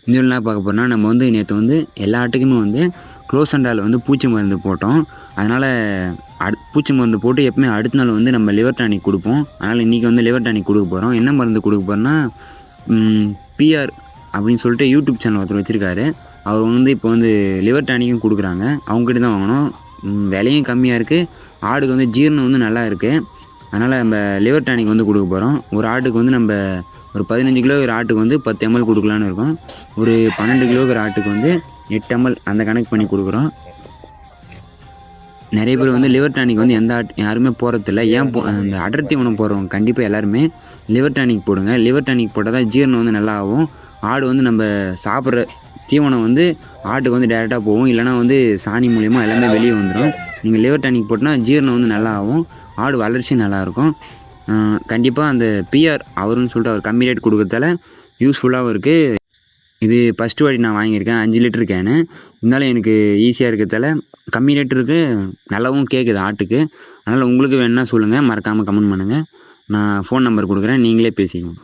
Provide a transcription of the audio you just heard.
இந்த என்ன பார்க்க போகிறோம்னா நம்ம வந்து நேற்று வந்து எல்லா ஆட்டுக்குமே வந்து க்ளோஸ் அண்டால் வந்து பூச்சி மருந்து போட்டோம். அதனால் பூச்சி மருந்து போட்டு எப்பவுமே அடுத்த நாள் வந்து நம்ம லிவர் டானிக் கொடுப்போம். அதனால் இன்றைக்கி வந்து லிவர் டானிக் கொடுக்க போகிறோம். என்ன மருந்து கொடுக்க போகிறோன்னா பிஆர் அப்படின்னு சொல்லிட்டு யூடியூப் சேனல் ஒருத்தர் வச்சுருக்காரு. அவர் வந்து இப்போ வந்து லிவர் டானிக்கும் கொடுக்குறாங்க. அவங்ககிட்ட தான் வாங்கணும். விலையும் கம்மியாக இருக்குது. ஆடுக்கு வந்து ஜீரணம் வந்து நல்லா இருக்குது. அதனால் நம்ம லிவர் டானிக் வந்து கொடுக்க போகிறோம். ஒரு ஆட்டுக்கு வந்து நம்ம ஒரு 15 கிலோ ஒரு ஆட்டுக்கு வந்து 10 ml கொடுக்கலான்னு இருக்கோம். ஒரு 12 கிலோங்கிற ஆட்டுக்கு வந்து 8 ml அந்த கணக்கு பண்ணி கொடுக்குறோம். நிறைய பேர் வந்து லிவர் டானிக் வந்து எந்த யாருமே போகிறதில்ல. ஏன் இந்த அடர்த்தி உணவு போடுறவங்க கண்டிப்பாக எல்லாருமே லிவர் டானிக் போடுங்க. லிவர் டானிக் போட்டால் தான் ஜீரணம் வந்து நல்லா ஆகும். ஆடு வந்து நம்ம சாப்பிட்ற தீவனம் வந்து ஆட்டுக்கு வந்து டேரெக்டாக போகும். இல்லைனா வந்து சாணி மூலிமா எல்லாமே வெளியே வந்துடும். நீங்கள் லிவர் டானிக் போட்டால் ஜீரணம் வந்து நல்லா ஆகும். ஆடு வளர்ச்சி நல்லாயிருக்கும். கண்டிப்பாக அந்த பிஆர் அவருன்னு சொல்லிட்டு அவர் கம்மி ரேட் கொடுக்குறதால யூஸ்ஃபுல்லாகவும் இருக்குது. இது ஃபஸ்ட்டு வாட்டி நான் வாங்கியிருக்கேன் 5 லிட்டரு கேனு. இருந்தாலும் எனக்கு ஈஸியாக இருக்கிறதால கம்மி ரேட் இருக்குது, நல்லாவும் கேட்குது ஆட்டுக்கு. அதனால் உங்களுக்கு வேணுன்னா சொல்லுங்கள், மறக்காமல் கமெண்ட் பண்ணுங்கள். நான் ஃபோன் நம்பர் கொடுக்குறேன், நீங்களே பேசிக்கோங்க.